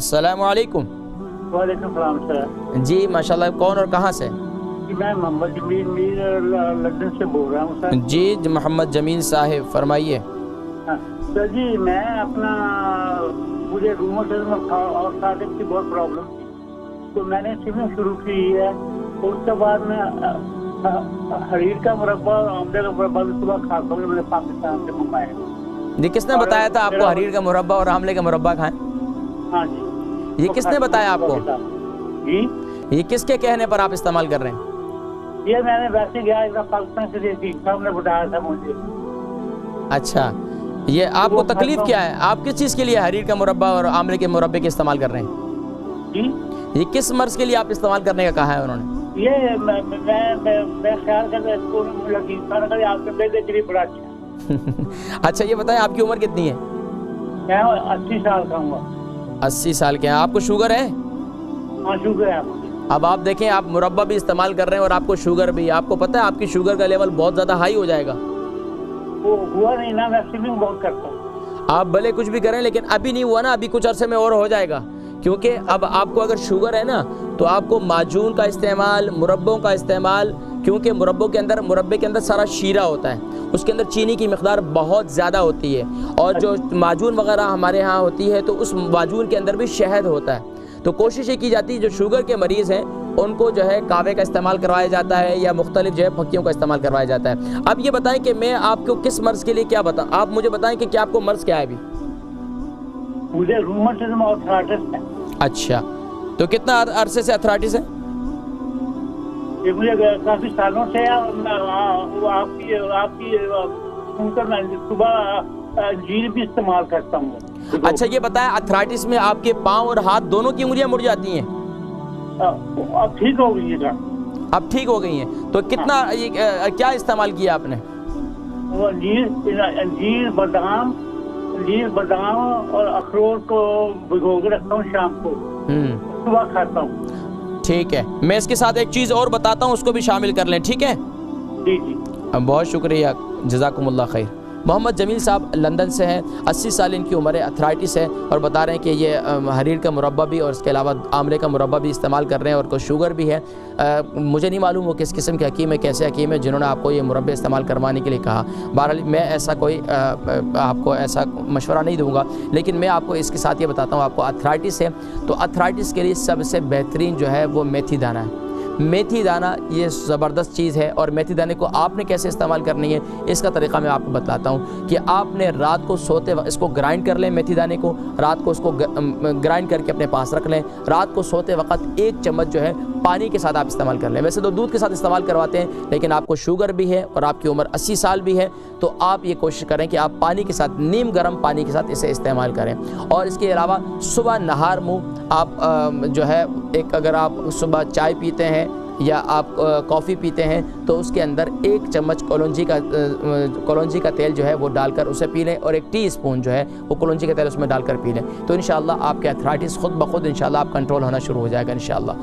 अस्सलामु अलैकुम। वालेकुम सलाम सर। जी माशाल्लाह, कौन और कहाँ से? जी मैं मोहम्मद जमील मीर लंदन से बोल रहा हूँ सर। जी मोहम्मद जमील साहिब फरमाइए। हाँ, सर जी मैं अपना मुझे रूमेटिज्म और सादिक की बहुत प्रॉब्लम थी, तो मैंने स्विमिंग शुरू की है। उसके बाद में हरीर का मुरब्बा और आमले का मुरब्बा भी सुबह खाता हूँ, मैंने पाकिस्तान से मंगवाया। जी किसने बताया था आपको हरीर का मुरब्बा और आमले का मुरब्बा खाएं? हाँ जी। ये किसने बताया आपको? जी ये किसके कहने पर आप इस्तेमाल कर रहे हैं? ये मैंने वैसे गया एक पाकिस्तान से थी, सामने बताया था मुझे। अच्छा, ये आपको तकलीफ क्या है? आप किस चीज़ के लिए हरीर का मुरब्बा और आमले के मुरब्बे के इस्तेमाल कर रहे हैं? जी ये किस मर्ज के लिए आप इस्तेमाल करने का कहा है उन्होंने? ये मैं ख्याल करता हूँ आपके बेटे के लिए बड़ा अच्छा। अच्छा ये बताएं आपकी उम्र कितनी है? मैं 80 साल का हूँ। 80 साल के हैं। आपको शुगर है? हाँ शुगर है आपको। अब आप देखें, आप मुरब्बा भी इस्तेमाल कर रहे हैं और आपको शुगर भी। आपको पता है आपकी शुगर का लेवल बहुत ज़्यादा हाई हो जाएगा। वो हुआ नहीं ना, मैं स्विमिंग बहुत करता हूँ। आप भले कुछ भी करें, लेकिन अभी नहीं हुआ ना, अभी कुछ अरसे में और हो जाएगा। क्योंकि अब आपको अगर शुगर है ना, तो आपको माजून का इस्तेमाल, मुरब्बों का इस्तेमाल, क्योंकि मुरब्बे के अंदर सारा शीरा होता है, उसके अंदर चीनी की मिकदार बहुत ज़्यादा होती है, और जो माजून वगैरह हमारे यहाँ होती है तो उस माजून के अंदर भी शहद होता है। तो कोशिश ये की जाती है जो शुगर के मरीज़ हैं उनको जो है कावे का इस्तेमाल करवाया जाता है या मुख्तलिफ जो है फक्कियों का इस्तेमाल करवाया जाता है। अब ये बताएं कि मैं आपको किस मर्ज़ के लिए क्या बताऊँ, आप मुझे बताएं कि क्या आपको मर्ज़ क्या है अभी? मुझे रूमेटिज्म और आर्थराइटिस है। अच्छा, तो कितना अरसे से आर्थराइटिस है? ये मुझे काफी सालों से आपकी सुबह जीर भी इस्तेमाल करता हूँ। अच्छा ये बताएं, आर्थराइटिस में आपके पाँव और हाथ दोनों की उंगलियां मुड़ जाती हैं? अब ठीक हो गई है। अब ठीक हो गई हैं। तो कितना ये क्या इस्तेमाल किया आपने? वो जीर बादाम और अखरोट को भिगो के रखता हूँ, शाम को सुबह खाता हूँ। ठीक है, मैं इसके साथ एक चीज़ और बताता हूँ, उसको भी शामिल कर लें, ठीक है? जी जी। बहुत शुक्रिया, जज़ाकुमुल्लाह खैर। मोहम्मद जमील साहब लंदन से हैं, 80 साल इनकी उम्र है, अर्थराइटिस है, और बता रहे हैं कि ये हरीर का मुरब्बा भी और इसके अलावा आमले का मुरब्बा भी इस्तेमाल कर रहे हैं, और कुछ शुगर भी है। मुझे नहीं मालूम वो किस किस्म के हकीम है, कैसे हकीम है जिन्होंने आपको ये मुरब्बे इस्तेमाल करवाने के लिए कहा। बहरहाल मैं ऐसा कोई आपको ऐसा मशवरा नहीं दूँगा, लेकिन मैं आपको इसके साथ ये बताता हूँ, आपको अर्थराइटिस है तो अर्थराइटिस के लिए सबसे बेहतरीन जो है वो मेथी दाना है। मेथी दाना ये ज़बरदस्त चीज़ है, और मेथी दाने को आपने कैसे इस्तेमाल करनी है इसका तरीक़ा मैं आपको बताता हूँ कि आपने रात को सोते वक्त इसको ग्राइंड कर लें, मेथी दाने को रात को उसको ग्राइंड करके अपने पास रख लें। रात को सोते वक्त 1 चम्मच जो है पानी के साथ आप इस्तेमाल कर लें। वैसे तो दूध के साथ इस्तेमाल करवाते हैं, लेकिन आपको शुगर भी है और आपकी उम्र 80 साल भी है, तो आप ये कोशिश करें कि आप पानी के साथ, नीम गर्म पानी के साथ इसे इस्तेमाल करें। और इसके अलावा सुबह नहार मुँह आप जो है एक, अगर आप सुबह चाय पीते हैं या आप कॉफ़ी पीते हैं तो उसके अंदर 1 चम्मच कलौंजी का तेल जो है वो डालकर उसे पी लें, और 1 टीस्पून जो है वो कलौंजी का तेल उसमें डालकर पी लें, तो इंशाअल्लाह आपके अर्थराइटिस खुद ब खुद इंशाअल्लाह आप कंट्रोल होना शुरू हो जाएगा इंशाअल्लाह।